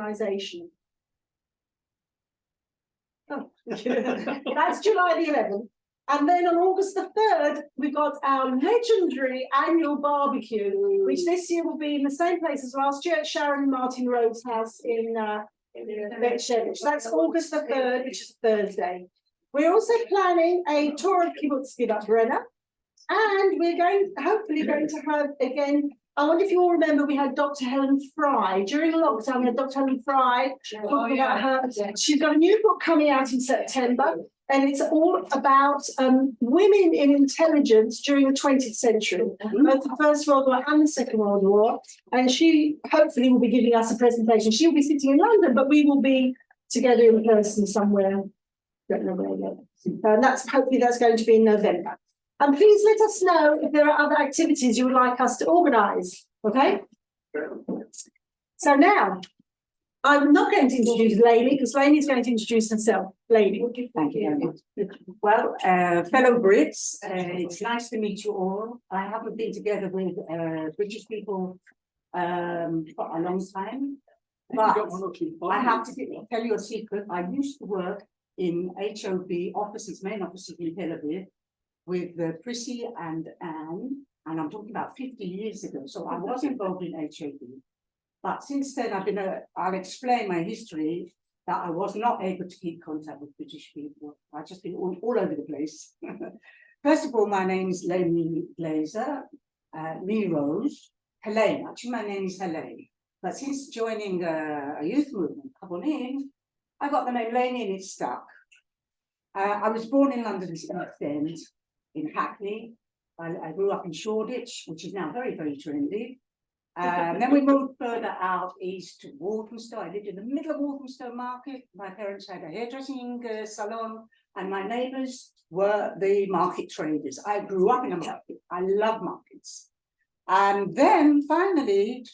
organisation. Oh, that's July the 11th. And then on August the 3rd, we've got our legendary annual barbecue, which this year will be in the same place as last year at Sharon and Martin Rhodes' house in Bethshemesh. That's August the 3rd, which is Thursday. We're also planning a tour of Kibbutz Givat Brenner, and we're hopefully going to have again. I wonder if you all remember we had Dr. Helen Fry during lockdown. We had Dr. Helen Fry talking about her. She's got a new book coming out in September, and it's all about women in intelligence during the 20th century, both the First World War and the Second World War. And she hopefully will be giving us a presentation. She'll be sitting in London, but we will be together in person somewhere. Don't know where yet. And hopefully that's going to be in November. And please let us know if there are other activities you would like us to organise, okay? So now, I'm not going to introduce Lainy, because Lainy is going to introduce herself. Lainy. Thank you very much. Well, fellow Brits, it's nice to meet you all. I haven't been together with British people for a long time, but I have to tell you a secret. I used to work in HOB offices, main offices in Tel Aviv, with Prissy and Anne, and I'm talking about 50 years ago. So I was involved in HOB. But since then, I'll explain my history, that I was not able to keep contact with British people. I've just been all over the place. First of all, my name is Lainy Glazer, Rose, Helene. Actually, my name is Helene. But since joining a youth movement, I got the name Lainy and it stuck. I was born in London East End, in Hackney. I grew up in Shoreditch, which is now very, very trendy. Then we moved further out east to Walthamstow. I lived in the middle of Walthamstow Market. My parents had a hairdressing salon, and my neighbours were the market traders. I grew up in a market. I love markets. And then finally,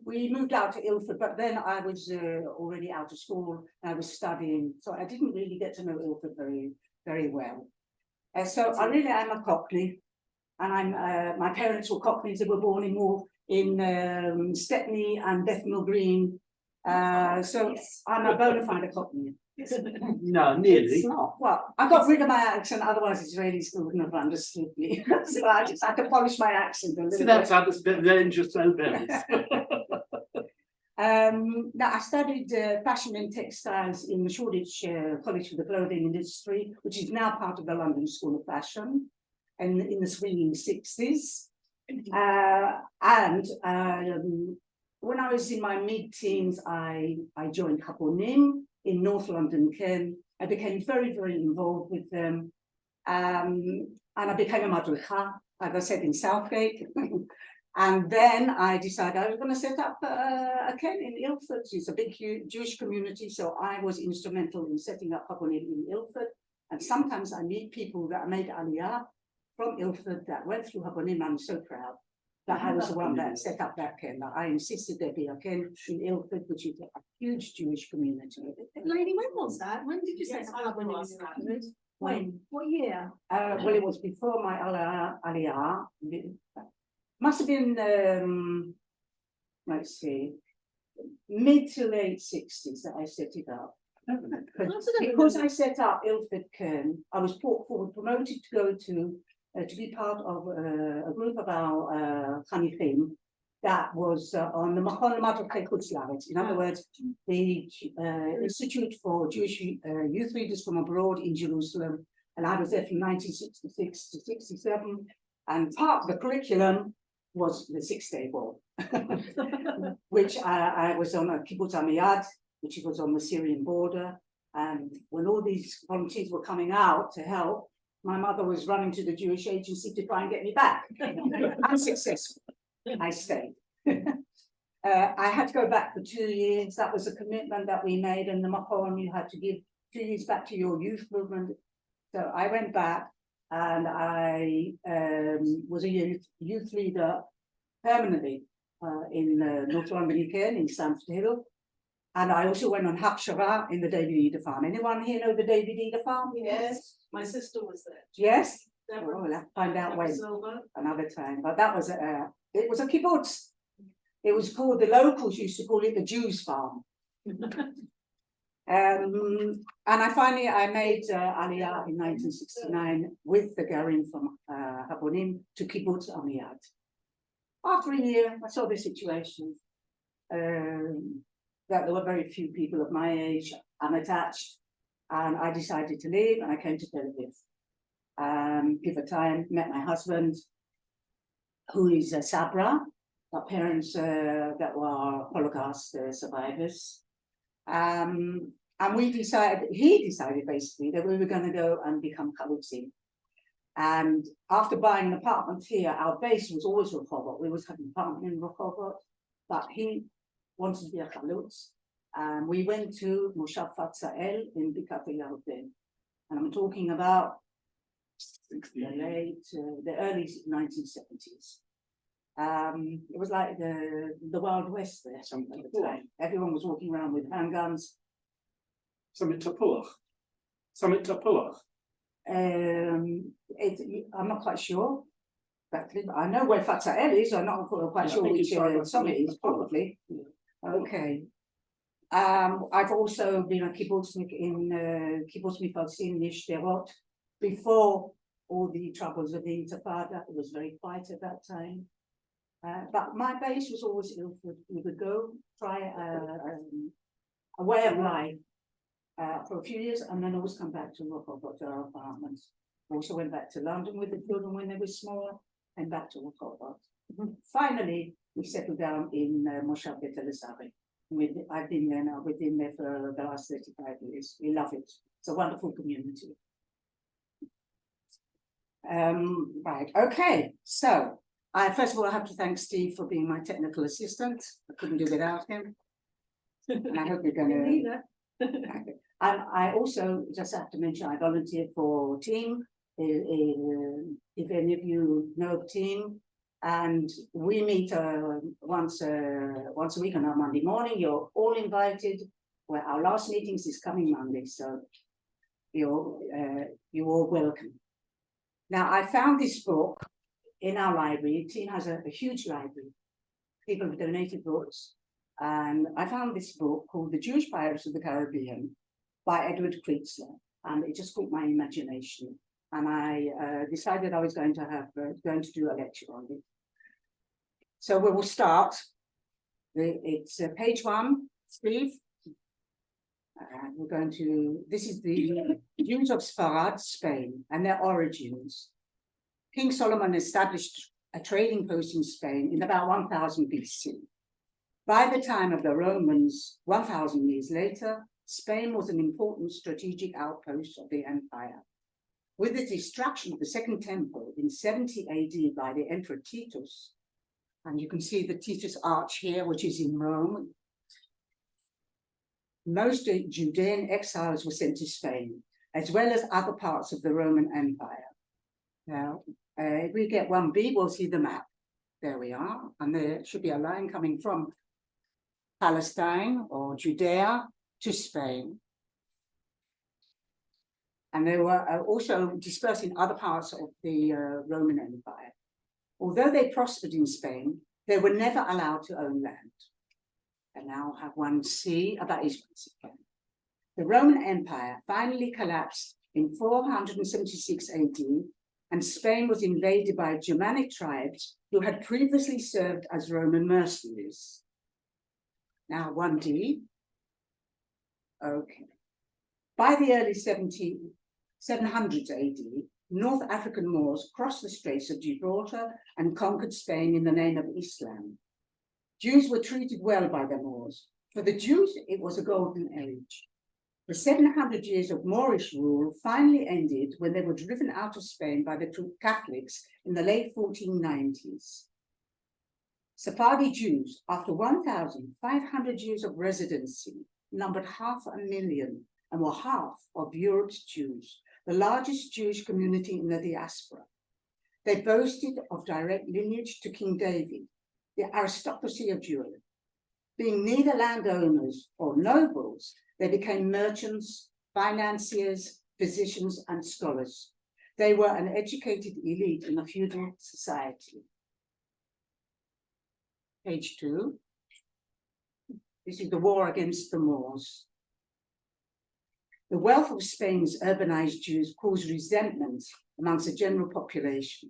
we moved out to Ilford, but then I was already out of school. I was studying, so I didn't really get to know Ilford very, very well. So I really am a Cockney. And my parents were Cockneys. They were born in Stepney and Bethnal Green. So I'm a bona fide Cockney. No, nearly. It's not. Well, I got rid of my accent, otherwise Israelis still wouldn't have understood me. So I just had to polish my accent a little bit. So that's how the dangerous varies. Now I studied fashion and textiles in the Shoreditch College for the Clothing Industry, which is now part of the London School of Fashion, and in the swinging 60s. When I was in my mid-teens, I joined Haponim in North London, Ken. I became very, very involved with them. And I became a madricha, as I said, in Southgate. And then I decided I was going to set up a Ken in Ilford. It's a big Jewish community, so I was instrumental in setting up Haponim in Ilford. And sometimes I meet people that made Aliyah from Ilford that went through Haponim. I'm so proud that I was the one that set up that Ken. That I insisted there be a Ken in Ilford, which is a huge Jewish community. Lainy, when was that? When did you set up Haponim? When? What year? Well, it was before my Aliyah. Must have been, let's see, mid to late 60s that I set it up. Because I set up Ilford Ken, I was promoted to go to be part of a group of our Chanichim that was on the Machon Madrakei Chutz La'aretz. In other words, the Institute for Jewish Youth Leaders from Abroad in Jerusalem. And I was there from 1966 to 67. And part of the curriculum was the 6-day war, which I was on a Kibbutz Amiyad, which was on the Syrian border. And when all these volunteers were coming out to help, my mother was running to the Jewish agency to try and get me back. Unsuccessful. I stayed. I had to go back for 2 years. That was a commitment that we made in the Machon. You had to give 2 years back to your youth movement. So I went back and I was a youth leader permanently in North London, in Stamford Hill. And I also went on Hakshara in the David Eder farm. Anyone here know the David Eder farm? Yes, my sister was there. Yes? Deborah. Oh, we'll have to find out when Silver. another time. But that was it was a kibbutz. It was called, the locals used to call it the Jews farm. And I made Aliyah in 1969 with the Garim from Habonim to Kibbutz Amiyad. After a year, I saw the situation, that there were very few people of my age, unattached, and I decided to leave, and I came to Tel Aviv. Give a time, met my husband, who is a Sabra, our parents that were Holocaust survivors. And he decided basically that we were going to go and become Chalutzim. And after buying an apartment here, our base was always Rehovot. We always had an apartment in Rehovot, but he wanted to be a Chalutz. And we went to Moshav Fatzael in Bikat Yarden. And I'm talking about the early 1970s. It was like the Wild West there at the time. Everyone was walking around with handguns. Something Tapulach. I'm not quite sure. But I know where Fatzael is. I'm not quite sure which summit it is, probably. Yeah. Okay. I've also been a kibbutznik in Kibbutz Mifalsim near Sderot before all the troubles of the Intifada. It was very quiet at that time. But my base was always Ilford. We would go try a way of life for a few years, and then always come back to Rehovot, our apartments. Also went back to London with the children when they were smaller, and back to Rehovot. Finally, we settled down in Moshav Bet Elazari. I've been there now. We've been there for the last 35 years. We love it. It's a wonderful community. Right. Okay. So, first of all, I have to thank Steve for being my technical assistant. I couldn't do without him. And I hope you're going to. And I also just have to mention I volunteered for Team. If any of you know of Team, and we meet once a week on our Monday morning. You're all invited. Well, our last meetings is coming Monday, so you're all welcome. Now, I found this book in our library. Team has a huge library. People have donated books, and I found this book called The Jewish Pirates of the Caribbean by Edward Kritzler, and it just caught my imagination. And I decided I was going to do a lecture on it. So we will start. It's page 1, Steve. We're going to. This is the Jews of Sephardi, Spain, and their origins. King Solomon established a trading post in Spain in about 1000 BC. By the time of the Romans, 1000 years later, Spain was an important strategic outpost of the empire. With the destruction of the Second Temple in 70 AD by the Emperor Titus, and you can see the Titus Arch here, which is in Rome, most Judean exiles were sent to Spain, as well as other parts of the Roman Empire. Now, if we get 1B, we'll see the map. There we are, and there should be a line coming from Palestine or Judea to Spain. And they were also dispersed in other parts of the Roman Empire. Although they prospered in Spain, they were never allowed to own land. And now have 1C, that is 1C. The Roman Empire finally collapsed in 476 AD, and Spain was invaded by Germanic tribes who had previously served as Roman mercenaries. Now 1D. Okay. By the early 700s AD, North African Moors crossed the Straits of Gibraltar and conquered Spain in the name of Islam. Jews were treated well by the Moors. For the Jews, it was a golden age. The 700 years of Moorish rule finally ended when they were driven out of Spain by the Catholics in the late 1490s. Sephardi Jews, after 1,500 years of residency, numbered 500,000 and were half of Europe's Jews, the largest Jewish community in the diaspora. They boasted of direct lineage to King David, the aristocracy of Europe. Being neither landowners or nobles, they became merchants, financiers, physicians, and scholars. They were an educated elite in a feudal society. Page 2. This is the war against the Moors. The wealth of Spain's urbanized Jews caused resentment amongst the general population.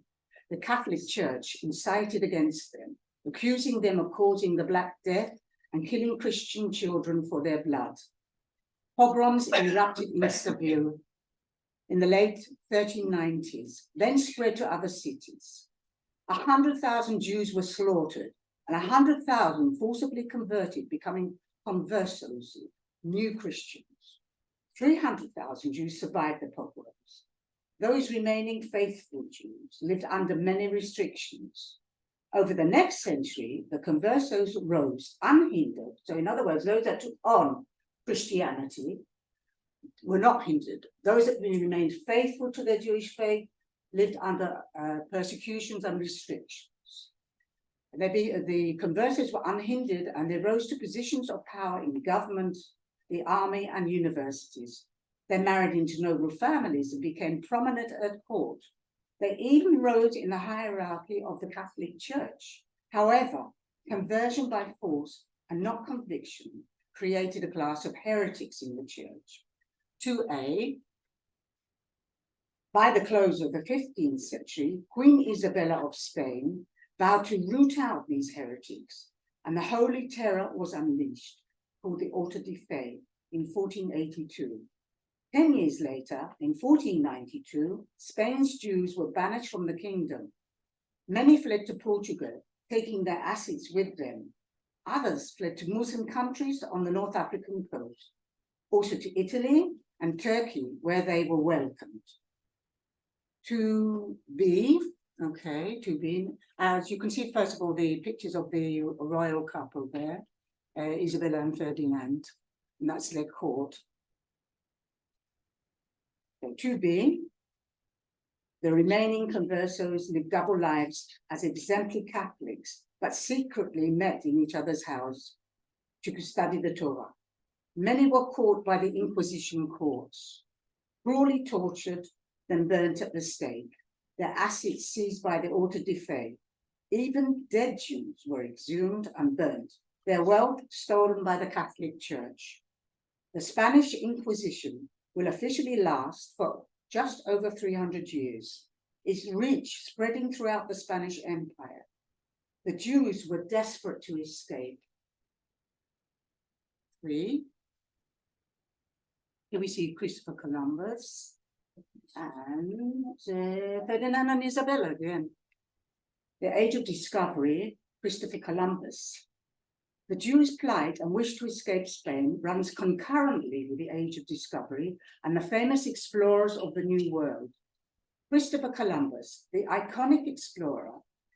The Catholic Church incited against them, accusing them of causing the Black Death and killing Christian children for their blood. Pogroms erupted in Seville in the late 1390s, then spread to other cities. 100,000 Jews were slaughtered and 100,000 forcibly converted, becoming conversos, new Christians. 300,000 Jews survived the pogroms. Those remaining faithful Jews lived under many restrictions. Over the next century, the conversos rose unhindered. So in other words, those that took on Christianity were not hindered. Those that remained faithful to their Jewish faith lived under persecutions and restrictions. The conversos were unhindered and they rose to positions of power in government, the army and universities. They married into noble families and became prominent at court. They even rose in the hierarchy of the Catholic Church. However, conversion by force and not conviction created a class of heretics in the church. 2a, by the close of the 15th century, Queen Isabella of Spain vowed to root out these heretics, and the Holy Terror was unleashed, called the Auto de Fe, in 1482. 10 years later, in 1492, Spain's Jews were banished from the kingdom. Many fled to Portugal, taking their assets with them. Others fled to Muslim countries on the North African coast, also to Italy and Turkey, where they were welcomed. 2b, as you can see, first of all, the pictures of the royal couple there, Isabella and Ferdinand, and that's their court. 2b, the remaining conversos lived double lives as exemplary Catholics, but secretly met in each other's house to study the Torah. Many were caught by the Inquisition courts, cruelly tortured, then burnt at the stake, their assets seized by the Auto de Fe. Even dead Jews were exhumed and burnt, their wealth stolen by the Catholic Church. The Spanish Inquisition will officially last for just over 300 years, its reach spreading throughout the Spanish Empire. The Jews were desperate to escape. 3. Here we see Christopher Columbus and Ferdinand and Isabella again. The Age of Discovery, Christopher Columbus. The Jews' plight and wish to escape Spain runs concurrently with the Age of Discovery and the famous explorers of the New World. Christopher Columbus, the iconic explorer,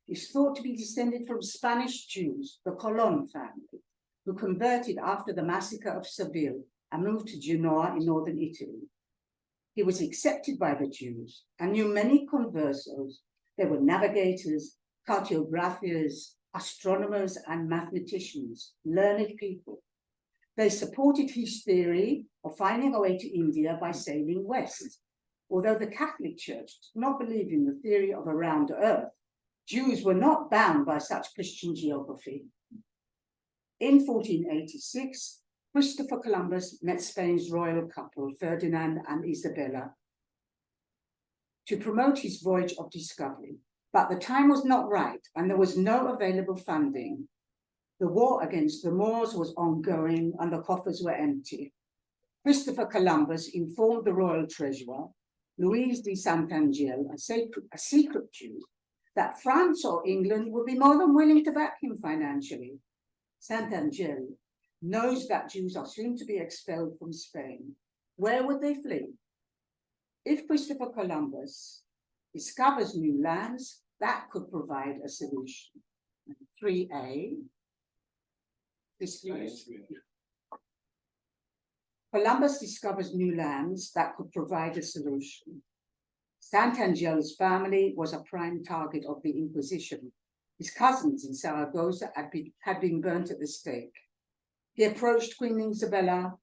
is thought to be descended from Spanish Jews, the Colon family, who converted after the massacre of Seville and moved to Genoa in northern Italy. He was accepted by the Jews and knew many conversos. There were navigators, cartographers, astronomers and mathematicians, learned people. They supported his theory of finding a way to India by sailing west. Although the Catholic Church did not believe in the theory of a round earth, Jews were not bound by such Christian geography. In 1486, Christopher Columbus met Spain's royal couple, Ferdinand and Isabella, to promote his voyage of discovery. But the time was not right and there was no available funding. The war against the Moors was ongoing and the coffers were empty. Christopher Columbus informed the royal treasurer, Luis de Santangel, a secret Jew, that France or England would be more than willing to back him financially. Santangel knows that Jews are soon to be expelled from Spain. Where would they flee? If Christopher Columbus discovers new lands, that could provide a solution. 3a. Columbus discovers new lands that could provide a solution. Santangel's family was a prime target of the Inquisition. His cousins in Saragossa had been burnt at the stake. He approached Queen Isabella,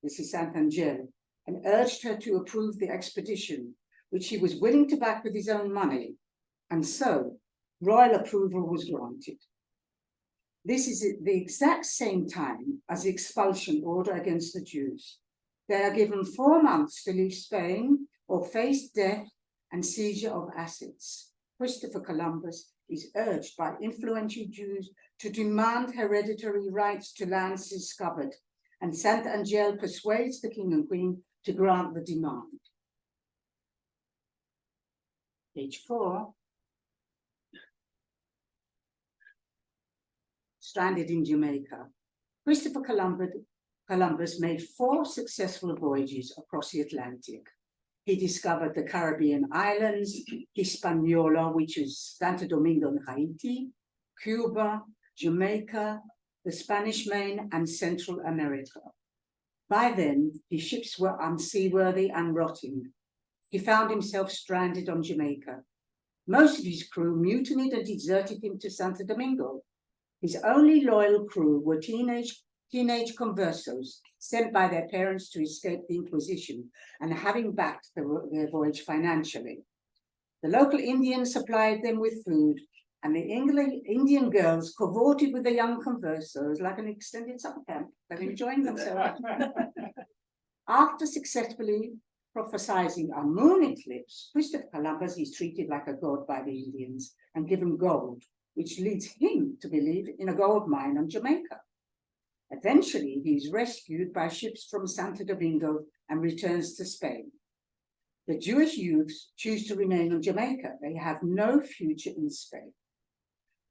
this is Santangel, and urged her to approve the expedition, which he was willing to back with his own money, and so royal approval was granted. This is at the exact same time as the expulsion order against the Jews. They are given 4 months to leave Spain or face death and seizure of assets. Christopher Columbus is urged by influential Jews to demand hereditary rights to lands discovered, and Sant Angel persuades the king and queen to grant the demand. Page 4. Stranded in Jamaica. Christopher Columbus made 4 successful voyages across the Atlantic. He discovered the Caribbean islands, Hispaniola, which is Santo Domingo and Haiti, Cuba, Jamaica, the Spanish Main, and Central America. By then, his ships were unseaworthy and rotting. He found himself stranded on Jamaica. Most of his crew mutinied and deserted him to Santo Domingo. His only loyal crew were teenage conversos sent by their parents to escape the Inquisition and having backed their voyage financially. The local Indians supplied them with food, and the Indian girls cavorted with the young conversos like an extended summer camp. They were enjoying themselves. After successfully prophesying a moon eclipse, Christopher Columbus is treated like a god by the Indians and given gold, which leads him to believe in a gold mine on Jamaica. Eventually, he is rescued by ships from Santo Domingo and returns to Spain. The Jewish youths choose to remain on Jamaica. They have no future in Spain.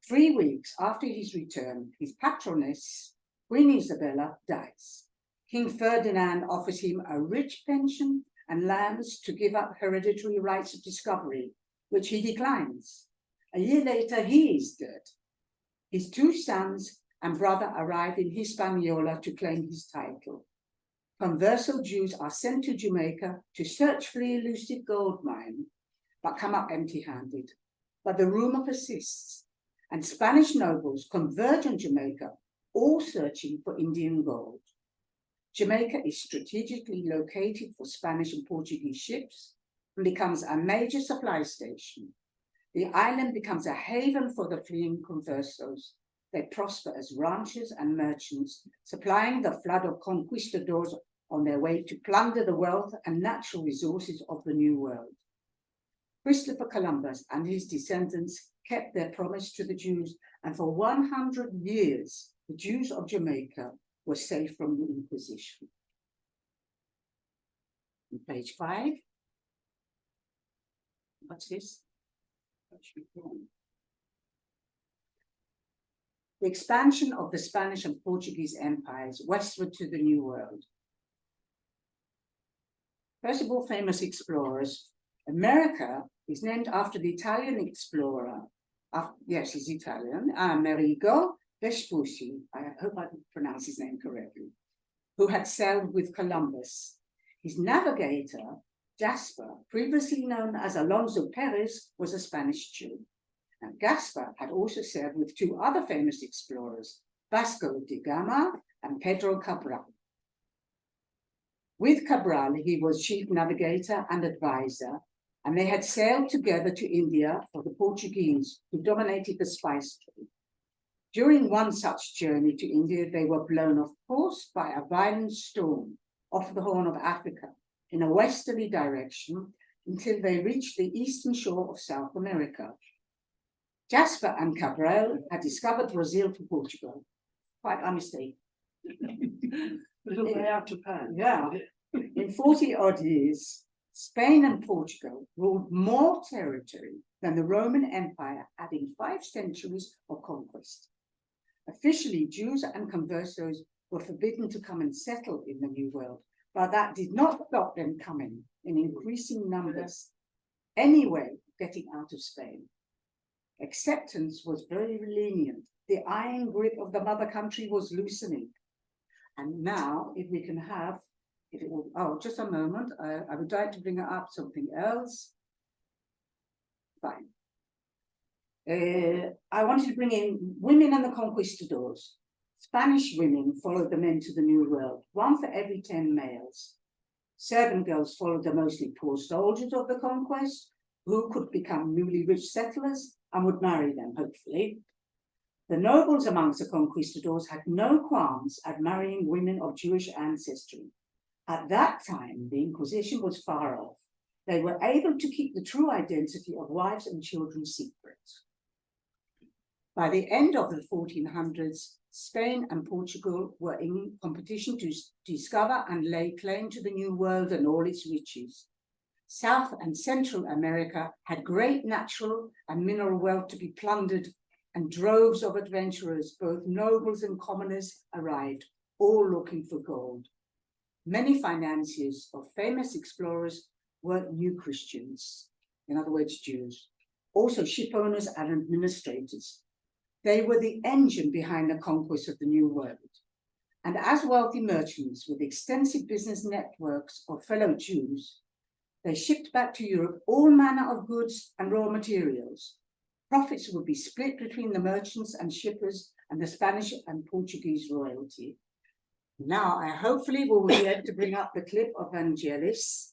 3 weeks after his return, his patroness, Queen Isabella, dies. King Ferdinand offers him a rich pension and lands to give up hereditary rights of discovery, which he declines. A year later, he is dead. His 2 sons and brother arrive in Hispaniola to claim his title. Converso Jews are sent to Jamaica to search for the elusive gold mine, but come up empty-handed. But the rumor persists, and Spanish nobles converge on Jamaica, all searching for Indian gold. Jamaica is strategically located for Spanish and Portuguese ships and becomes a major supply station. The island becomes a haven for the fleeing conversos. They prosper as ranchers and merchants, supplying the flood of conquistadors on their way to plunder the wealth and natural resources of the New World. Christopher Columbus and his descendants kept their promise to the Jews, and for 100 years, the Jews of Jamaica were safe from the Inquisition. On page 5. What's this? The expansion of the Spanish and Portuguese empires westward to the New World. First of all, famous explorers. America is named after the Italian explorer, yes, he's Italian, Amerigo Vespucci, I hope I pronounced his name correctly, who had sailed with Columbus. His navigator, Jasper, previously known as Alonso Perez, was a Spanish Jew. And Gaspar had also sailed with 2 other famous explorers, Vasco da Gama and Pedro Cabral. With Cabral, he was chief navigator and advisor, and they had sailed together to India for the Portuguese, who dominated the spice trade. During one such journey to India, they were blown off course by a violent storm off the Horn of Africa in a westerly direction until they reached the eastern shore of South America. Jasper and Cabral had discovered Brazil for Portugal. Quite a mistake. Little way out of hand. Yeah. In 40-odd years, Spain and Portugal ruled more territory than the Roman Empire had in 5 centuries of conquest. Officially, Jews and conversos were forbidden to come and settle in the New World, but that did not stop them coming in increasing numbers. Anyway, getting out of Spain. Acceptance was very lenient. The iron grip of the mother country was loosening. And now, if we can have, just a moment, I would like to bring up something else. Fine. I wanted to bring in women and the conquistadors. Spanish women followed the men to the New World, 1 for every 10 males. Servant girls followed the mostly poor soldiers of the conquest, who could become newly rich settlers and would marry them, hopefully. The nobles amongst the conquistadors had no qualms at marrying women of Jewish ancestry. At that time, the Inquisition was far off. They were able to keep the true identity of wives and children secret. By the end of the 1400s, Spain and Portugal were in competition to discover and lay claim to the New World and all its riches. South and Central America had great natural and mineral wealth to be plundered, and droves of adventurers, both nobles and commoners, arrived, all looking for gold. Many financiers of famous explorers were new Christians, in other words, Jews, also ship owners and administrators. They were the engine behind the conquest of the New World. And as wealthy merchants with extensive business networks of fellow Jews, they shipped back to Europe all manner of goods and raw materials. Profits would be split between the merchants and shippers and the Spanish and Portuguese royalty. Now, I hopefully will be able to bring up the clip of Vangelis.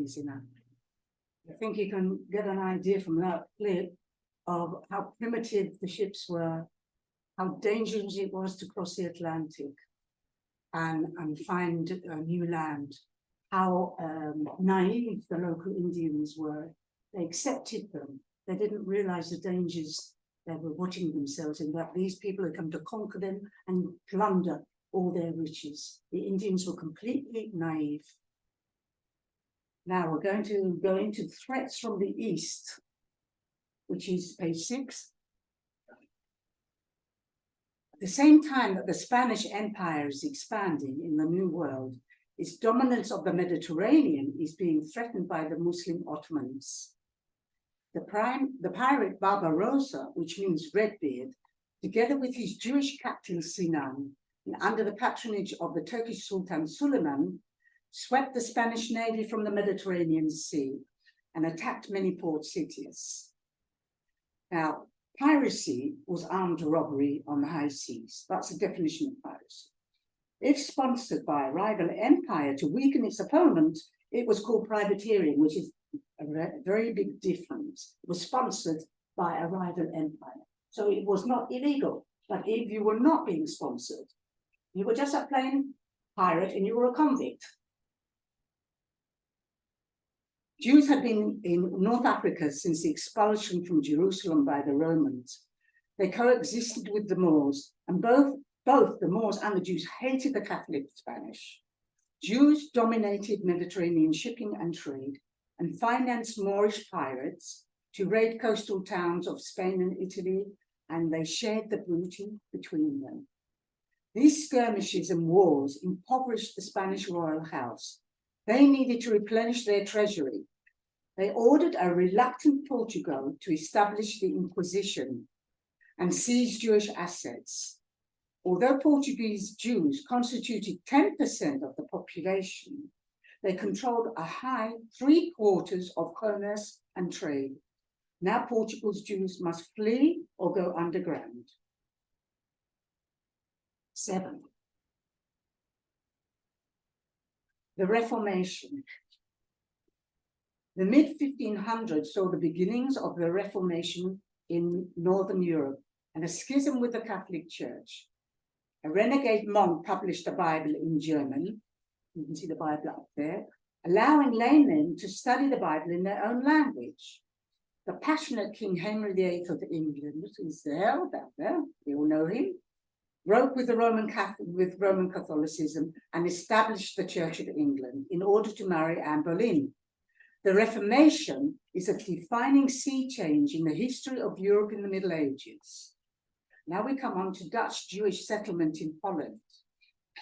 is enough. I think you can get an idea from that clip of how primitive the ships were, how dangerous it was to cross the Atlantic and find a new land, how naive the local Indians were. They accepted them. They didn't realize the dangers they were putting themselves in, that these people had come to conquer them and plunder all their riches. The Indians were completely naive. Now we're going to go into threats from the East, which is page 6. At the same time that the Spanish Empire is expanding in the New World, its dominance of the Mediterranean is being threatened by the Muslim Ottomans. The pirate Barbarossa, which means Redbeard, together with his Jewish captain Sinan, and under the patronage of the Turkish Sultan Suleiman, swept the Spanish navy from the Mediterranean Sea and attacked many port cities. Now, piracy was armed robbery on the high seas. That's the definition of piracy. If sponsored by a rival empire to weaken its opponent, it was called privateering, which is a very big difference. It was sponsored by a rival empire. So it was not illegal, but if you were not being sponsored, you were just a plain pirate and you were a convict. Jews had been in North Africa since the expulsion from Jerusalem by the Romans. They coexisted with the Moors, and both the Moors and the Jews hated the Catholic Spanish. Jews dominated Mediterranean shipping and trade and financed Moorish pirates to raid coastal towns of Spain and Italy, and they shared the booty between them. These skirmishes and wars impoverished the Spanish royal house. They needed to replenish their treasury. They ordered a reluctant Portugal to establish the Inquisition and seize Jewish assets. Although Portuguese Jews constituted 10% of the population, they controlled a high 3/4 of commerce and trade. Now Portugal's Jews must flee or go underground. 7. The Reformation. The mid-1500s saw the beginnings of the Reformation in Northern Europe and a schism with the Catholic Church. A renegade monk published a Bible in German. You can see the Bible up there, allowing laymen to study the Bible in their own language. The passionate King Henry VIII of England is there, down there, we all know him, broke with Roman Catholicism and established the Church of England in order to marry Anne Boleyn. The Reformation is a defining sea change in the history of Europe in the Middle Ages. Now we come on to Dutch Jewish settlement in Holland.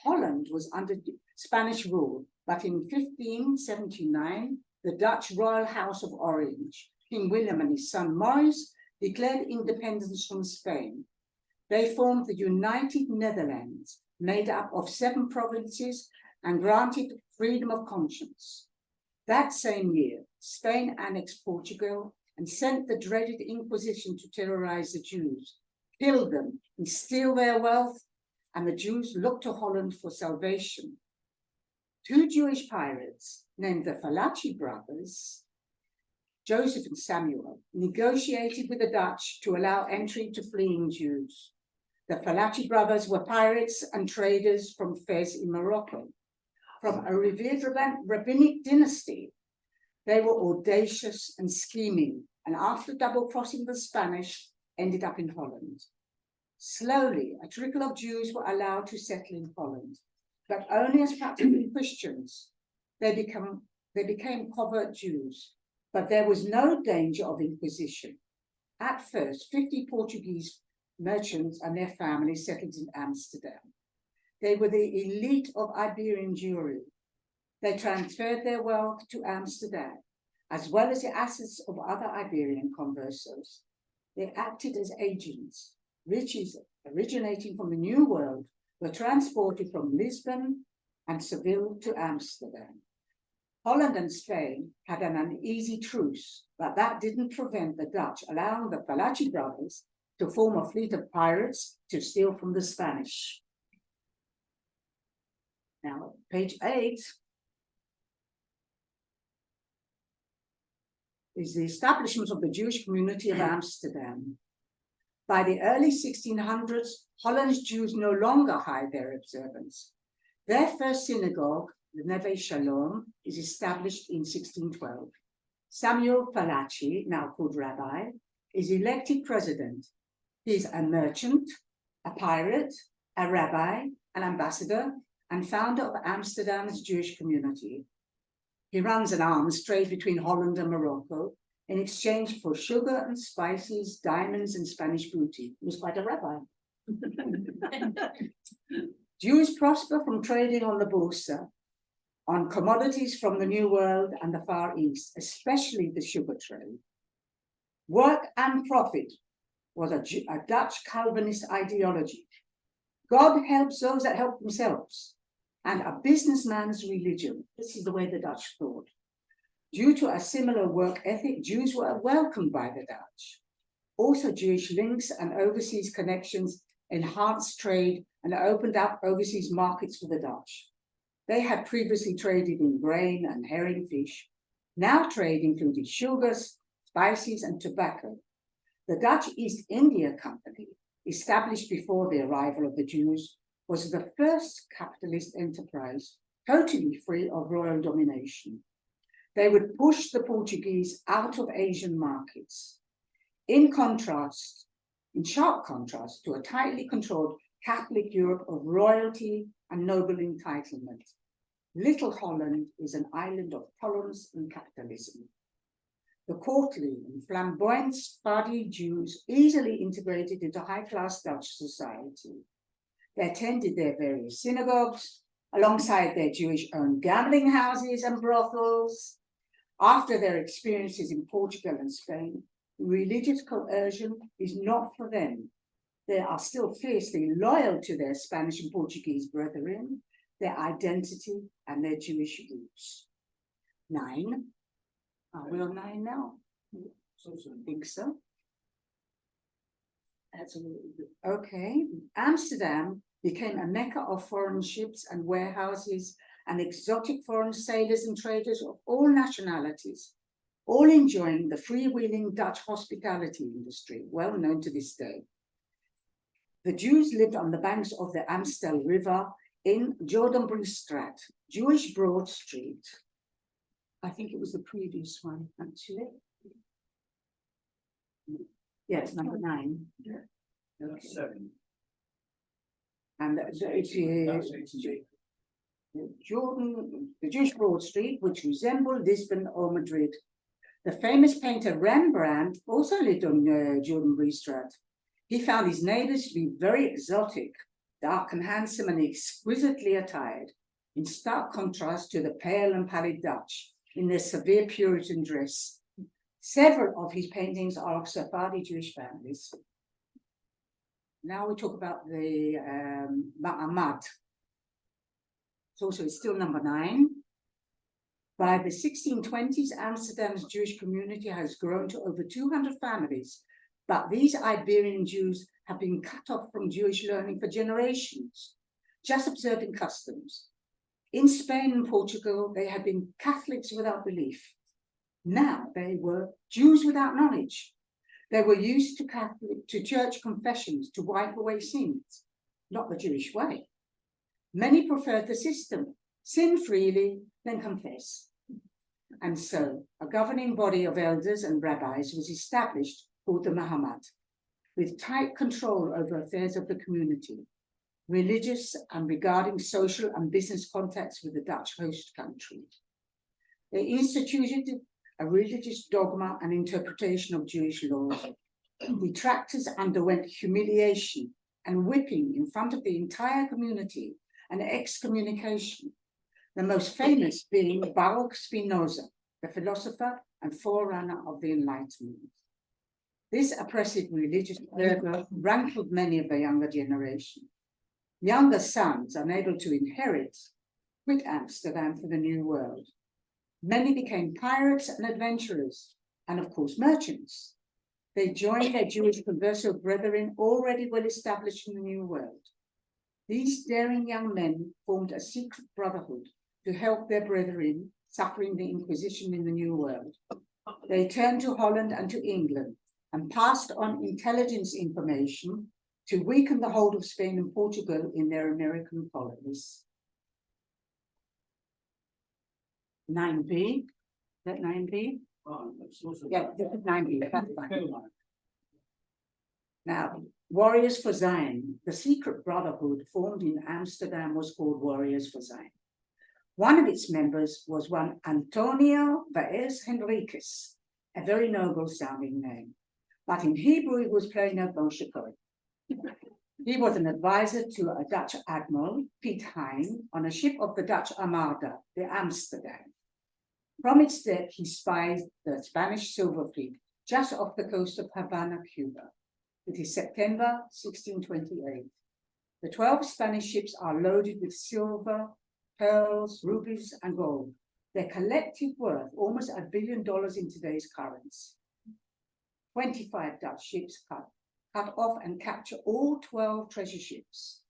Holland was under Spanish rule, but in 1579, the Dutch Royal House of Orange, King William and his son Maurice, declared independence from Spain. They formed the United Netherlands, made up of 7 provinces and granted freedom of conscience. That same year, Spain annexed Portugal and sent the dreaded Inquisition to terrorize the Jews, kill them and steal their wealth, and the Jews looked to Holland for salvation. 2 Jewish pirates, named the Fallaci brothers, Joseph and Samuel, negotiated with the Dutch to allow entry to fleeing Jews. The Fallaci brothers were pirates and traders from Fez in Morocco. From a revered rabbinic dynasty, they were audacious and scheming, and after double-crossing the Spanish, ended up in Holland. Slowly, a trickle of Jews were allowed to settle in Holland, but only as practicing Christians. They became covert Jews, but there was no danger of inquisition. At first, 50 Portuguese merchants and their families settled in Amsterdam. They were the elite of Iberian Jewry. They transferred their wealth to Amsterdam, as well as the assets of other Iberian conversos. They acted as agents. Riches originating from the New World were transported from Lisbon and Seville to Amsterdam. Holland and Spain had an uneasy truce, but that didn't prevent the Dutch allowing the Fallaci brothers to form a fleet of pirates to steal from the Spanish. Now, page 8. is the establishment of the Jewish community of Amsterdam. By the early 1600s, Holland's Jews no longer hide their observance. Their first synagogue, the Neve Shalom, is established in 1612. Samuel Palachi, now called Rabbi, is elected president. He is a merchant, a pirate, a rabbi, an ambassador, and founder of Amsterdam's Jewish community. He runs an arms trade between Holland and Morocco in exchange for sugar and spices, diamonds, and Spanish booty. He was quite a rabbi. Jews prosper from trading on the Boursa, on commodities from the New World and the Far East, especially the sugar trade. Work and profit was a Dutch Calvinist ideology. God helps those that help themselves, and a businessman's religion. This is the way the Dutch thought. Due to a similar work ethic, Jews were welcomed by the Dutch. Also, Jewish links and overseas connections enhanced trade and opened up overseas markets for the Dutch. They had previously traded in grain and herring fish. Now trade included sugars, spices, and tobacco. The Dutch East India Company, established before the arrival of the Jews, was the first capitalist enterprise totally free of royal domination. They would push the Portuguese out of Asian markets. In sharp contrast to a tightly controlled Catholic Europe of royalty and noble entitlement. Little Holland is an island of tolerance and capitalism. The courtly and flamboyant Sephardi Jews easily integrated into high-class Dutch society. They attended their various synagogues, alongside their Jewish-owned gambling houses and brothels. After their experiences in Portugal and Spain, religious coercion is not for them. They are still fiercely loyal to their Spanish and Portuguese brethren, their identity, and their Jewish roots. 9. Are we on 9 now? I think so. Okay. Amsterdam became a mecca of foreign ships and warehouses and exotic foreign sailors and traders of all nationalities, all enjoying the freewheeling Dutch hospitality industry, well known to this day. The Jews lived on the banks of the Amstel River in Jordanbriestraat, Jewish Broad Street. I think it was the previous one, actually. Yes, number 9. That's 7. And the Jewish Broad Street, which resembled Lisbon or Madrid. The famous painter Rembrandt also lived on Jordanbriestraat. He found his neighbors to be very exotic, dark and handsome, and exquisitely attired, in stark contrast to the pale and pallid Dutch in their severe Puritan dress. Several of his paintings are of Sephardi Jewish families. Now we talk about the Ma'amad. It's still number 9. By the 1620s, Amsterdam's Jewish community has grown to over 200 families, but these Iberian Jews have been cut off from Jewish learning for generations, just observing customs. In Spain and Portugal, they had been Catholics without belief. Now they were Jews without knowledge. They were used to church confessions to wipe away sins, not the Jewish way. Many preferred the system, sin freely, then confess. And so a governing body of elders and rabbis was established called the Mahamad, with tight control over affairs of the community, religious and regarding social and business contacts with the Dutch host country. They instituted a religious dogma and interpretation of Jewish laws. Detractors underwent humiliation and whipping in front of the entire community and excommunication, the most famous being Baruch Spinoza, the philosopher and forerunner of the Enlightenment. This oppressive religious fervor rankled many of the younger generation. Younger sons, unable to inherit, quit Amsterdam for the New World. Many became pirates and adventurers, and of course merchants. They joined their Jewish converso brethren already well established in the New World. These daring young men formed a secret brotherhood to help their brethren suffering the Inquisition in the New World. They turned to Holland and to England and passed on intelligence information to weaken the hold of Spain and Portugal in their American colonies. 9b, is that 9b? Yeah, this is 9b. That's fine. Now, Warriors for Zion, the secret brotherhood formed in Amsterdam was called Warriors for Zion. One of its members was one Antonio Vaez Henriquez, a very noble sounding name. But in Hebrew, it was plain old Bolshevik. He was an advisor to a Dutch admiral, Piet Hein, on a ship of the Dutch Armada, the Amsterdam. From its deck, he spied the Spanish silver fleet just off the coast of Havana, Cuba. It is September 1628. The 12 Spanish ships are loaded with silver, pearls, rubies, and gold. Their collective worth almost $1 billion in today's currency. 25 Dutch ships cut off and capture all 12 treasure ships.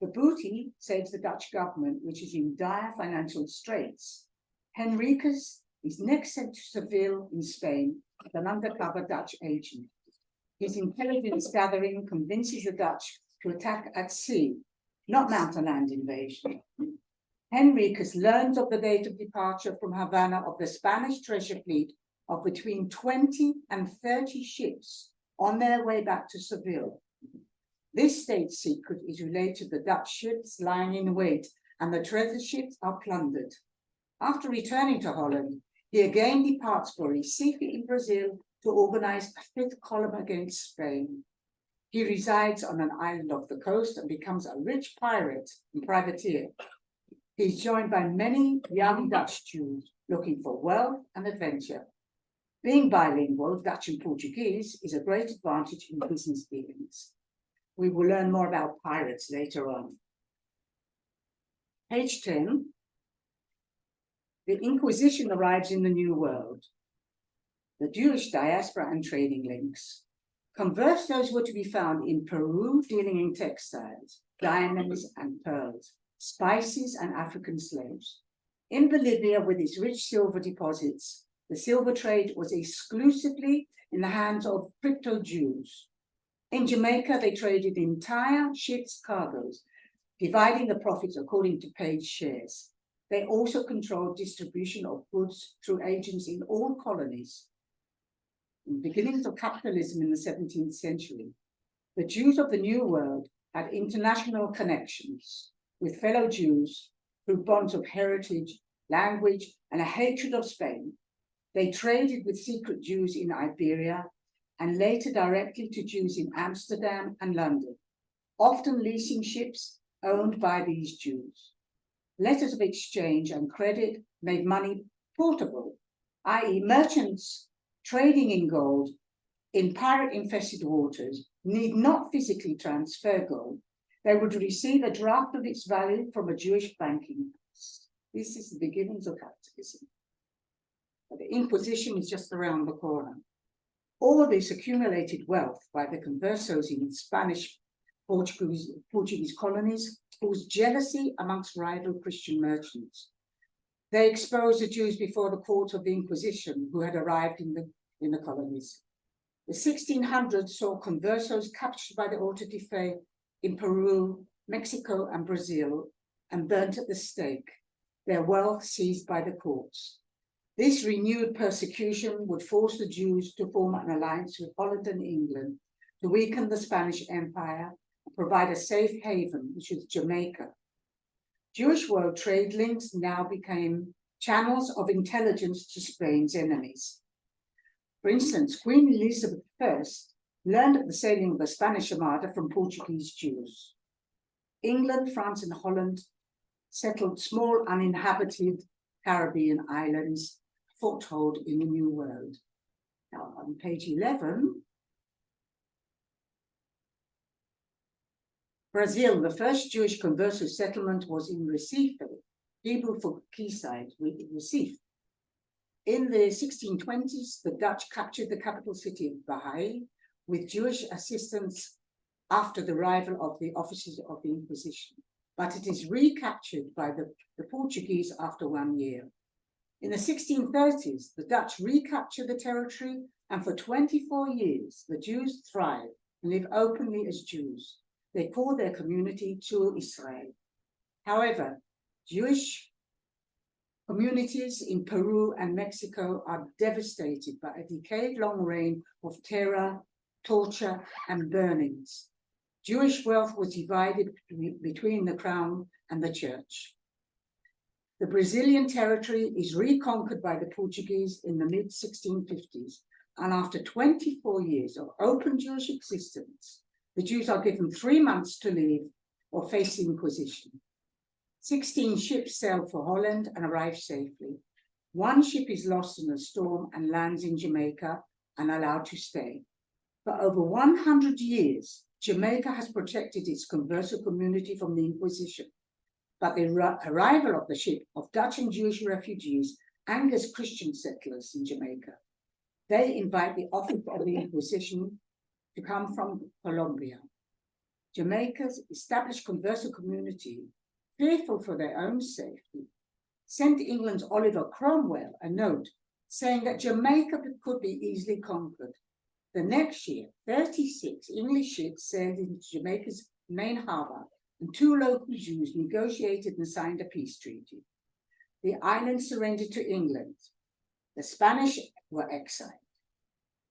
The booty saves the Dutch government, which is in dire financial straits. Henriquez is next sent to Seville in Spain as an undercover Dutch agent. His intelligence gathering convinces the Dutch to attack at sea, not mount a land invasion. Henriquez learns of the date of departure from Havana of the Spanish treasure fleet of between 20 and 30 ships on their way back to Seville. This state secret is related to the Dutch ships lying in wait, and the treasure ships are plundered. After returning to Holland, he again departs for Recife in Brazil to organize a 5th column against Spain. He resides on an island off the coast and becomes a rich pirate and privateer. He is joined by many young Dutch Jews looking for wealth and adventure. Being bilingual, Dutch and Portuguese, is a great advantage in business dealings. We will learn more about pirates later on. Page 10. The Inquisition arrives in the New World. The Jewish diaspora and trading links. Conversos were to be found in Peru, dealing in textiles, diamonds and pearls, spices and African slaves. In Bolivia, with its rich silver deposits, the silver trade was exclusively in the hands of crypto Jews. In Jamaica, they traded entire ships' cargoes, dividing the profits according to paid shares. They also controlled distribution of goods through agents in all colonies. In the beginnings of capitalism in the 17th century, the Jews of the New World had international connections with fellow Jews through bonds of heritage, language, and a hatred of Spain. They traded with secret Jews in Iberia and later directly to Jews in Amsterdam and London, often leasing ships owned by these Jews. Letters of exchange and credit made money portable, i.e. merchants trading in gold in pirate-infested waters need not physically transfer gold. They would receive a draft of its value from a Jewish banking house. This is the beginnings of capitalism. But the Inquisition is just around the corner. All this accumulated wealth by the conversos in Spanish, Portuguese colonies caused jealousy amongst rival Christian merchants. They exposed the Jews before the court of the Inquisition who had arrived in the colonies. The 1600s saw conversos captured by the auto de fe in Peru, Mexico, and Brazil, and burnt at the stake, their wealth seized by the courts. This renewed persecution would force the Jews to form an alliance with Holland and England to weaken the Spanish Empire and provide a safe haven, which was Jamaica. Jewish world trade links now became channels of intelligence to Spain's enemies. For instance, Queen Elizabeth I learned of the sailing of the Spanish Armada from Portuguese Jews. England, France, and Holland settled small uninhabited Caribbean islands, foothold in the New World. Now, on page 11, Brazil, the first Jewish converso settlement was in Recife, Hebrew for quayside, Recife. In the 1620s, the Dutch captured the capital city of Bahia with Jewish assistance after the arrival of the officers of the Inquisition, but it is recaptured by the Portuguese after 1 year. In the 1630s, the Dutch recaptured the territory, and for 24 years, the Jews thrived and lived openly as Jews. They called their community Tul Israel. However, Jewish communities in Peru and Mexico are devastated by a decade-long reign of terror, torture, and burnings. Jewish wealth was divided between the crown and the church. The Brazilian territory is reconquered by the Portuguese in the mid-1650s, and after 24 years of open Jewish existence, the Jews are given 3 months to leave or face the Inquisition. 16 ships sail for Holland and arrive safely. 1 ship is lost in a storm and lands in Jamaica and allowed to stay. For over 100 years, Jamaica has protected its converso community from the Inquisition. But the arrival of the ship of Dutch and Jewish refugees angers Christian settlers in Jamaica. They invite the officer of the Inquisition to come from Colombia. Jamaica's established converso community, fearful for their own safety, sent England's Oliver Cromwell a note saying that Jamaica could be easily conquered. The next year, 36 English ships sailed into Jamaica's main harbour, and 2 local Jews negotiated and signed a peace treaty. The island surrendered to England. The Spanish were exiled.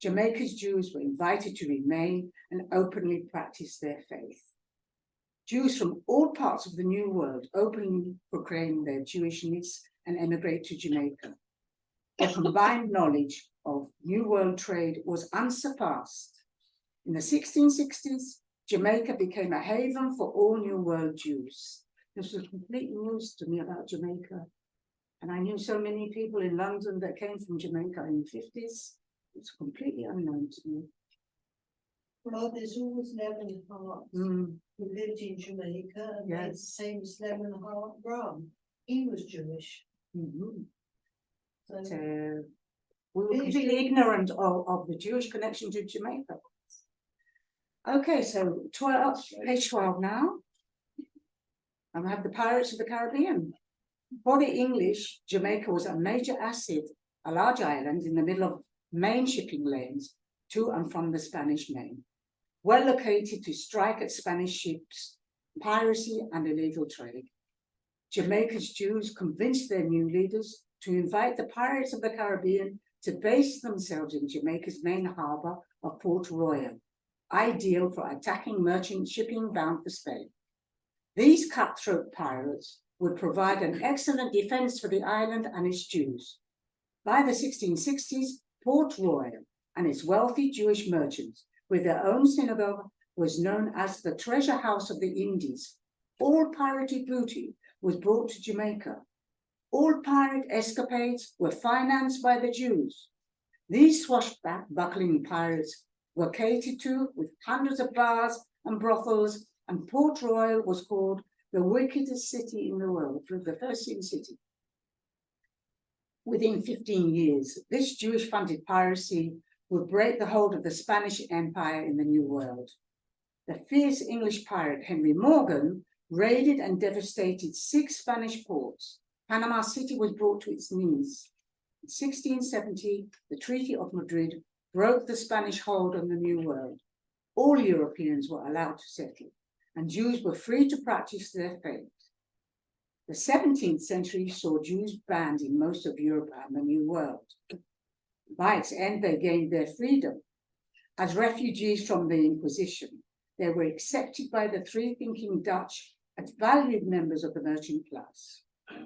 Jamaica's Jews were invited to remain and openly practice their faith. Jews from all parts of the New World openly proclaimed their Jewishness and emigrate to Jamaica. Their combined knowledge of New World trade was unsurpassed. In the 1660s, Jamaica became a haven for all New World Jews. This was complete news to me about Jamaica. And I knew so many people in London that came from Jamaica in the 50s. It's completely unknown to me. Well, there's always Lemonheart who lived in Jamaica, and Yes. it's the same as Lemonheart Brown. He was Jewish. So we were completely ignorant of the Jewish connection to Jamaica. Okay, so page 12 now. And we have the Pirates of the Caribbean. For the English, Jamaica was a major asset, a large island in the middle of main shipping lanes to and from the Spanish Main, well located to strike at Spanish ships, piracy and illegal trade. Jamaica's Jews convinced their new leaders to invite the Pirates of the Caribbean to base themselves in Jamaica's main harbour of Port Royal, ideal for attacking merchant shipping bound for Spain. These cutthroat pirates would provide an excellent defence for the island and its Jews. By the 1660s, Port Royal and its wealthy Jewish merchants, with their own synagogue, was known as the treasure house of the Indies. All pirated booty was brought to Jamaica. All pirate escapades were financed by the Jews. These swashbuckling pirates were catered to with hundreds of bars and brothels, and Port Royal was called the wickedest city in the world, the first sin city. Within 15 years, this Jewish-funded piracy would break the hold of the Spanish Empire in the New World. The fierce English pirate Henry Morgan raided and devastated 6 Spanish ports. Panama City was brought to its knees. In 1670, the Treaty of Madrid broke the Spanish hold on the New World. All Europeans were allowed to settle, and Jews were free to practice their faith. The 17th century saw Jews banned in most of Europe and the New World. By its end, they gained their freedom. As refugees from the Inquisition, they were accepted by the free-thinking Dutch as valued members of the merchant class.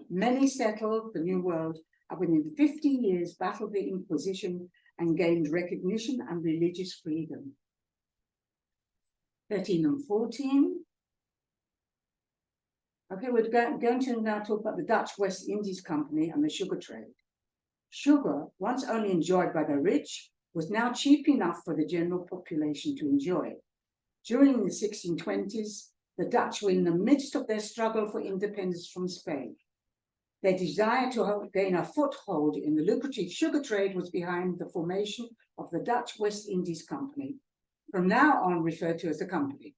Many settled the New World and within 50 years battled the Inquisition and gained recognition and religious freedom. 13 and 14. Okay, we're going to now talk about the Dutch West Indies Company and the sugar trade. Sugar, once only enjoyed by the rich, was now cheap enough for the general population to enjoy. During the 1620s, the Dutch were in the midst of their struggle for independence from Spain. Their desire to gain a foothold in the lucrative sugar trade was behind the formation of the Dutch West Indies Company, from now on referred to as the company.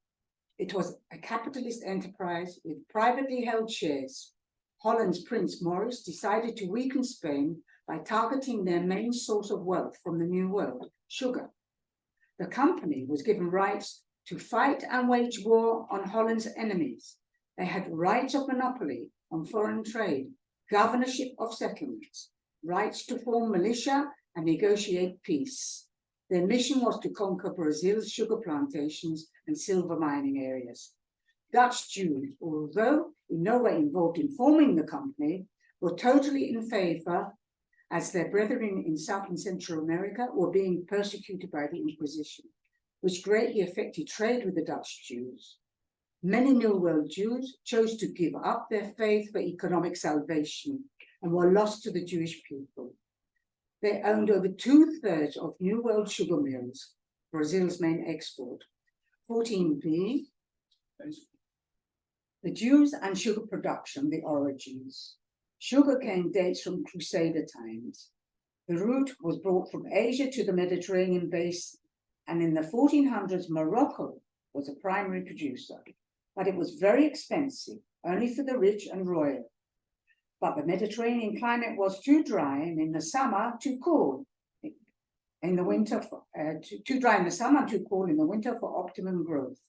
It was a capitalist enterprise with privately held shares. Holland's Prince Maurice decided to weaken Spain by targeting their main source of wealth from the New World, sugar. The company was given rights to fight and wage war on Holland's enemies. They had rights of monopoly on foreign trade, governorship of settlements, rights to form militia and negotiate peace. Their mission was to conquer Brazil's sugar plantations and silver mining areas. Dutch Jews, although in no way involved in forming the company, were totally in favor as their brethren in South and Central America were being persecuted by the Inquisition, which greatly affected trade with the Dutch Jews. Many New World Jews chose to give up their faith for economic salvation and were lost to the Jewish people. They owned over 2/3 of New World sugar mills, Brazil's main export. 14b, the Jews and sugar production, the origins. Sugarcane dates from Crusader times. The root was brought from Asia to the Mediterranean basin, and in the 1400s, Morocco was a primary producer, but it was very expensive, only for the rich and royal. But the Mediterranean climate was too dry, and in the summer, too cool. In the winter, too dry in the summer, too cool in the winter for optimum growth.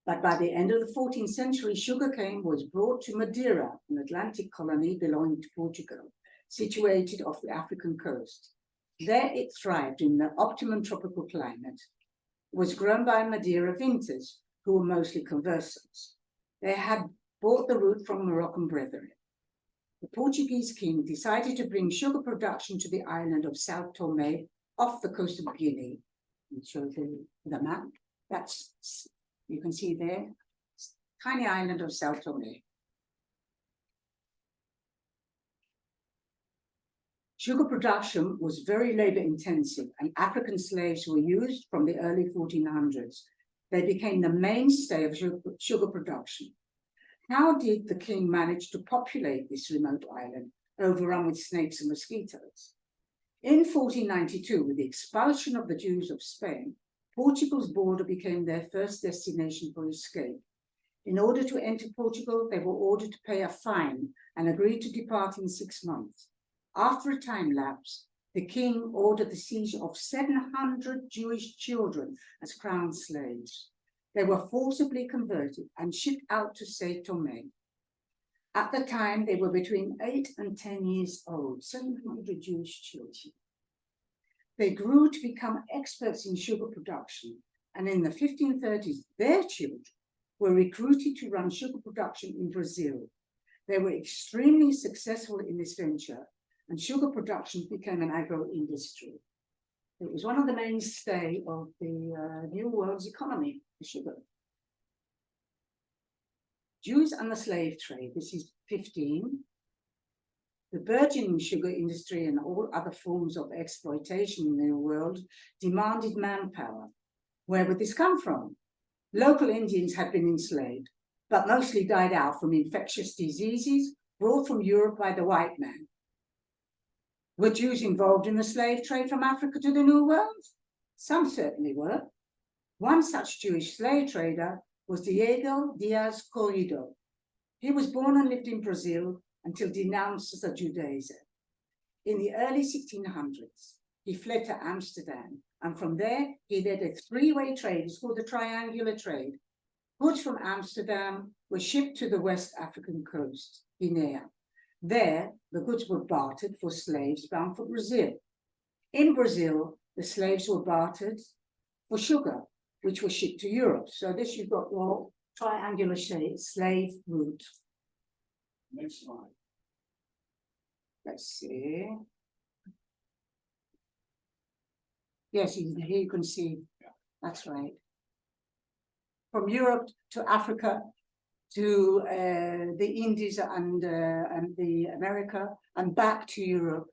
But by the end of the 14th century, sugarcane was brought to Madeira, an Atlantic colony belonging to Portugal, situated off the African coast. There it thrived in the optimum tropical climate. It was grown by Madeira Vinters, who were mostly conversos. They had bought the root from Moroccan brethren. The Portuguese king decided to bring sugar production to the island of Sao Tome off the coast of Guinea. I'll show the map. That's, you can see there, tiny island of Sao Tome. Sugar production was very labor intensive, and African slaves were used from the early 1400s. They became the mainstay of sugar production. How did the king manage to populate this remote island, overrun with snakes and mosquitoes? In 1492, with the expulsion of the Jews of Spain, Portugal's border became their first destination for escape. In order to enter Portugal, they were ordered to pay a fine and agreed to depart in 6 months. After a time lapse, the king ordered the seizure of 700 Jewish children as crown slaves. They were forcibly converted and shipped out to Sao Tome. At the time, they were between 8 and 10 years old, 700 Jewish children. They grew to become experts in sugar production, and in the 1530s, their children were recruited to run sugar production in Brazil. They were extremely successful in this venture, and sugar production became an agro-industry. It was one of the mainstay of the New World's economy, the sugar. Jews and the slave trade, this is 15. The burgeoning sugar industry and all other forms of exploitation in the New World demanded manpower. Where would this come from? Local Indians had been enslaved, but mostly died out from infectious diseases brought from Europe by the white man. Were Jews involved in the slave trade from Africa to the New World? Some certainly were. One such Jewish slave trader was Diego Diaz Corrido. He was born and lived in Brazil until denounced as a Judaizer. In the early 1600s, he fled to Amsterdam, and from there he led a three-way trade. It's called the triangular trade. Goods from Amsterdam were shipped to the West African coast, Guinea. There, the goods were bartered for slaves bound for Brazil. In Brazil, the slaves were bartered for sugar, which was shipped to Europe. So this you've got your triangular slave route. Next slide. Let's see. Yes, here you can see. That's right. From Europe to Africa to the Indies and the America and back to Europe.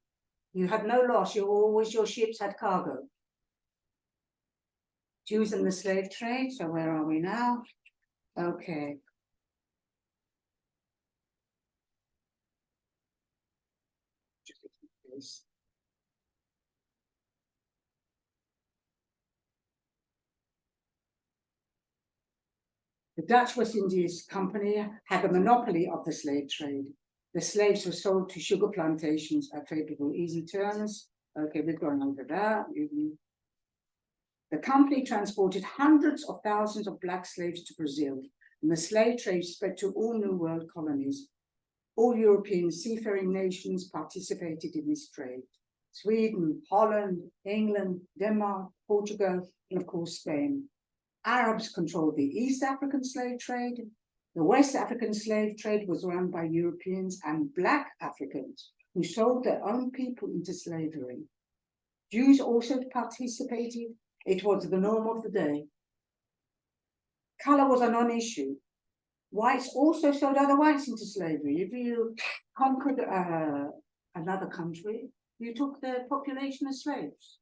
You had no loss. Your ships had cargo. Jews and the slave trade. So where are we now? Okay. The Dutch West Indies Company had a monopoly of the slave trade. The slaves were sold to sugar plantations at favorable easy terms. Okay, we've gone over that. The company transported hundreds of thousands of black slaves to Brazil, and the slave trade spread to all New World colonies. All European seafaring nations participated in this trade. Sweden, Holland, England, Denmark, Portugal, and of course Spain. Arabs controlled the East African slave trade. The West African slave trade was run by Europeans and black Africans who sold their own people into slavery. Jews also participated. It was the norm of the day. Color was a non-issue. Whites also sold other whites into slavery. If you conquered another country, you took the population as slaves.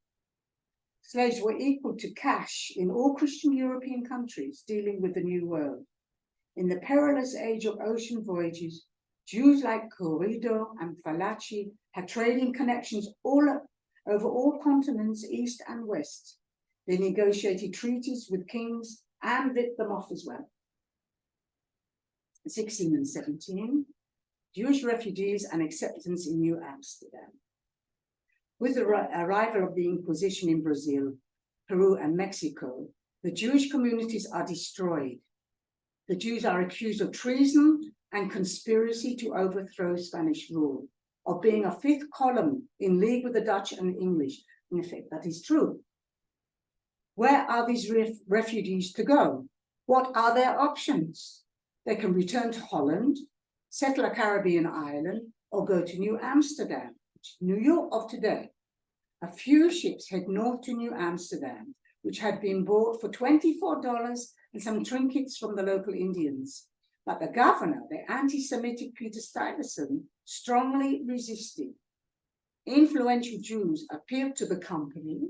Slaves were equal to cash in all Christian European countries dealing with the New World. In the perilous age of ocean voyages, Jews like Corrido and Fallaci had trading connections over all continents, east and west. They negotiated treaties with kings and ripped them off as well. 16 and 17, Jewish refugees and acceptance in New Amsterdam. With the arrival of the Inquisition in Brazil, Peru, and Mexico, the Jewish communities are destroyed. The Jews are accused of treason and conspiracy to overthrow Spanish rule, of being a fifth column in league with the Dutch and English. In effect, that is true. Where are these refugees to go? What are their options? They can return to Holland, settle a Caribbean island, or go to New Amsterdam, New York of today. A few ships head north to New Amsterdam, which had been bought for $24 and some trinkets from the local Indians. But the governor, the anti-Semitic Peter Stuyvesant, strongly resisted. Influential Jews appealed to the company,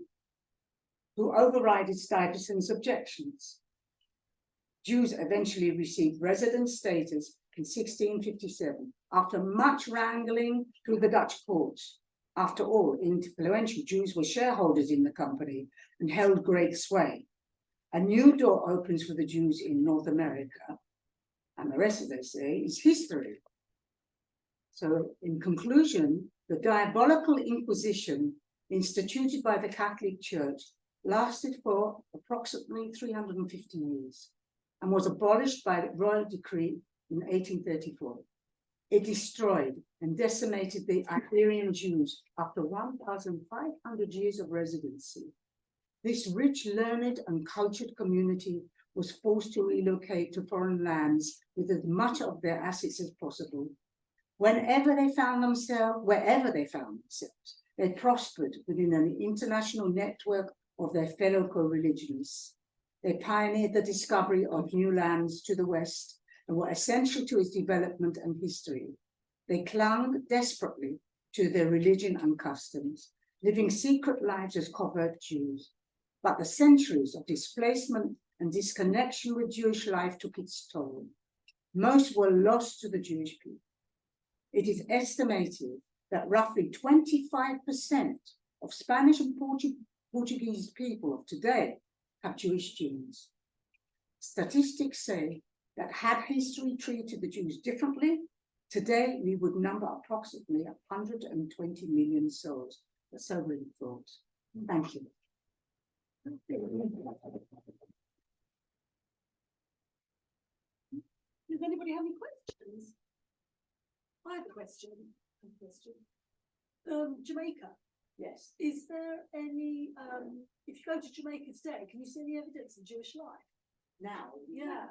who overrided Stuyvesant's objections. Jews eventually received resident status in 1657, after much wrangling through the Dutch courts. After all, influential Jews were shareholders in the company and held great sway. A new door opens for the Jews in North America, and the rest of their say is history. So, in conclusion, the diabolical Inquisition instituted by the Catholic Church lasted for approximately 350 years and was abolished by royal decree in 1834. It destroyed and decimated the Iberian Jews after 1,500 years of residency. This rich, learned, and cultured community was forced to relocate to foreign lands with as much of their assets as possible. Wherever they found themselves, they prospered within an international network of their fellow co-religionists. They pioneered the discovery of new lands to the west and were essential to its development and history. They clung desperately to their religion and customs, living secret lives as covert Jews. But the centuries of displacement and disconnection with Jewish life took its toll. Most were lost to the Jewish people. It is estimated that roughly 25% of Spanish and Portuguese people of today have Jewish genes. Statistics say that had history treated the Jews differently, today we would number approximately 120 million souls. That's sobering thought. Thank you. Does anybody have any questions? I have a question. Jamaica. Yes. Is there any, if you go to Jamaica today, can you see any evidence of Jewish life? Now, Yeah.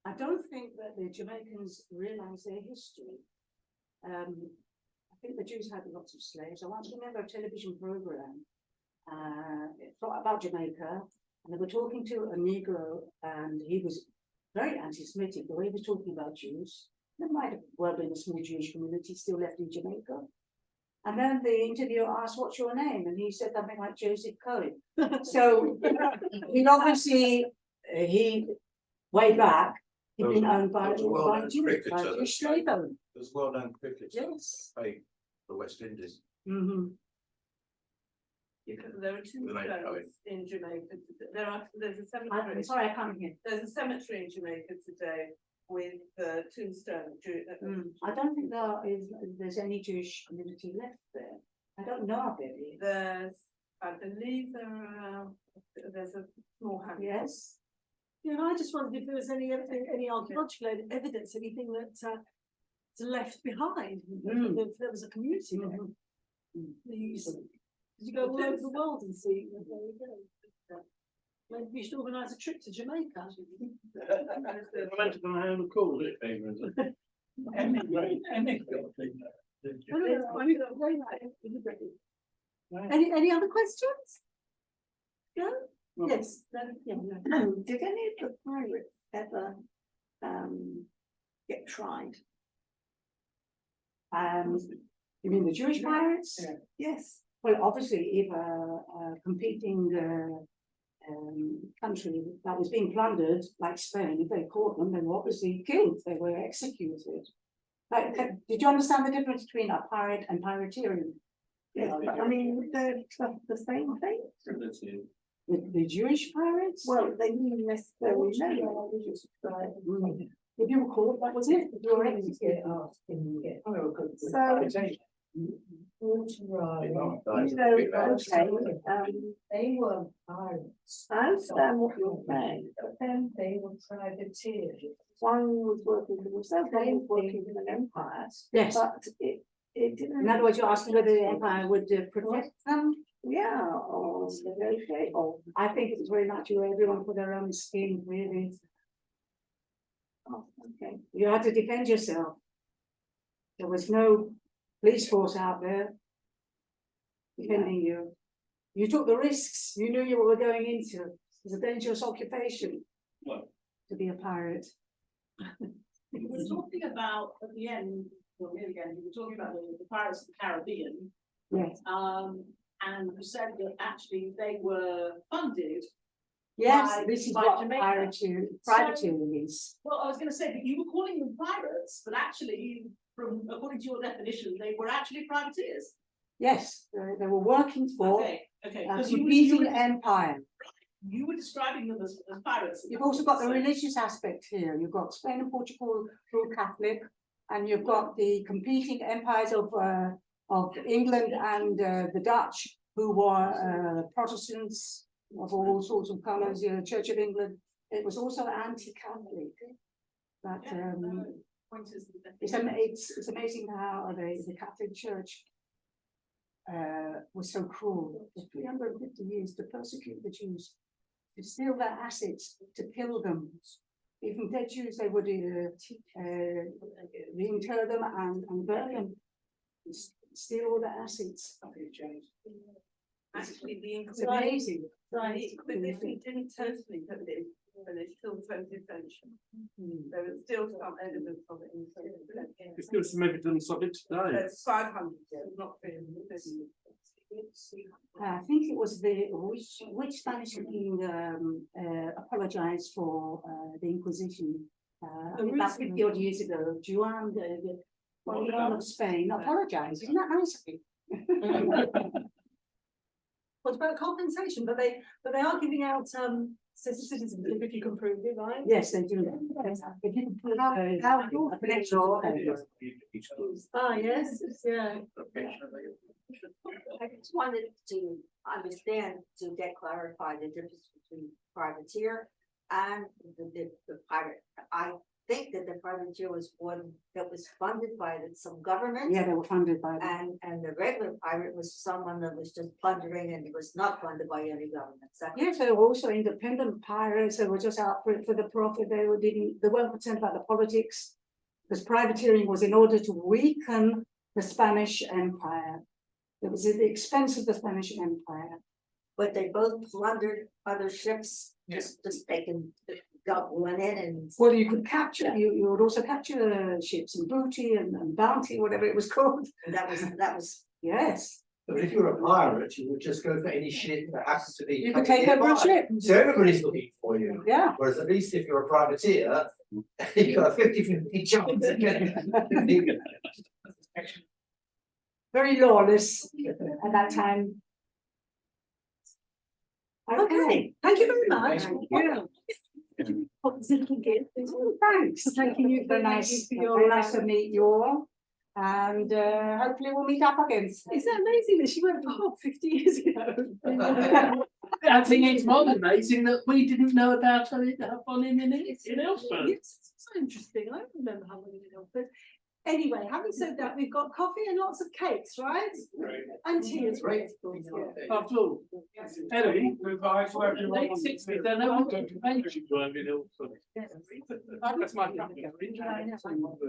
I don't think that the Jamaicans realize their history. I think the Jews had lots of slaves. I once remember a television program about Jamaica, and they were talking to a Negro, and he was very anti-Semitic, the way he was talking about Jews. There might have well been a small Jewish community still left in Jamaica. And then the interviewer asked, "What's your name?" And he said something like Joseph Cohen. So he obviously, way back, he'd been owned by Jewish slave owners. There's well-known cricketers. Yes. Played the West Indies. Mm-hmm. Because there are two Right, stones in Jamaica. There's a I'm cemetery. sorry, I can't hear. There's a cemetery in Jamaica today with tombstones. I don't think there's any Jewish community left there. I don't know of any. I believe there's a small house. Yes. Yeah, and I just wondered if there was any archaeological evidence, anything that's left behind, if there was a community there. Did you go all over the world and see? There you go. Maybe we should organise a trip to Jamaica. I went to my own call it favours. Any other questions? No? Yes. Did any of the pirates ever get tried? You mean the Jewish pirates? Yes. Well, obviously, if a competing country that was being plundered, like Spain, if they caught them, they were obviously killed. They were executed. Like, did you understand the difference between a pirate and pirateering? Yes, but I mean, they're the same thing. The Jewish pirates? Well, they didn't necessarily know. If you were caught, that was it. You were executed. They were pirates. I understand what you're saying, but then they were privateers. One was working for themselves, one was working for an empire, Yes. but it didn't. In other words, you're asking whether the empire would protect them? Yeah, or negotiate, or. I think it's very much everyone for their own skin, really. Oh, okay. You had to defend yourself. There was no police force out there defending you. You took the risks. You knew you were going into. It's a dangerous occupation to be a pirate. We were talking about at the end, well, near the end, we were talking about the pirates of the Caribbean. Yes. And you said that actually they were funded. Yes, By- this is by what Jamaica. privateering is. Well, I was going to say that you were calling them pirates, but actually, according to your definition, they were actually privateers. Yes, they were working for Okay, a because competing empire. you were describing them as pirates. You've also got the So- religious aspect here. You've got Spain and Portugal who are Catholic, and you've got the competing empires of England and the Dutch, who were Protestants of all sorts of colours. Church of England. It was also anti-Catholic. But Yeah, no, point is the it's amazing how the Catholic Church was so cruel for 350 years to persecute the Jews, to steal their assets, to kill them. Even dead Jews, they would reinter them and burn them, steal all their assets. Actually, the It's amazing. Inquisition didn't totally finish till the 20th century. There was still some evidence of it in the 20th century. It's still some evidence of it today. There's 500 years, not 350. I think it was which Spanish king apologized for the Inquisition about 50 odd years ago. Juan of Spain apologized. Isn't that nice of him? What about compensation? But they are giving out citizenship if you can prove it, right? Yes, they do. If you can prove, a connection or Yes, yeah. I just wanted to understand, to get clarified the difference between privateer and the pirate. I think that the privateer was one that was funded by some government. Yeah, they were funded by them. And the regular pirate was someone that was just plundering and was not funded by any government. So Yes, they were also independent pirates. They were just out for the profit. They weren't concerned about the politics. Because privateering was in order to weaken the Spanish Empire. It was at the expense of the Spanish Empire. but they both plundered other ships, just they can got one in and. Well, you could capture, you would also capture ships and booty and bounty, whatever it was called. That was. Yes, But if you're a pirate, you would just go for any ship that happens to be. you could take over a nearby. ship. So everybody's looking for you, Yeah. whereas at least if you're a privateer, you got a 50-50 chance of getting. Very lawless at that time. Okay, thank you very much. Thanks. Thanking you Very for nice, your. very nice to meet you all. And hopefully we'll meet up again. Is that amazing that she went for HOB 50 years ago? I think it's more amazing that we didn't know about it on him in Ilford. Yes, it's so interesting. I don't remember how long it was, but anyway, having said that, we've got coffee and lots of cakes, right? And tea as well. After all, Ellie, late 60s, I know what to make you in Ilford. That's my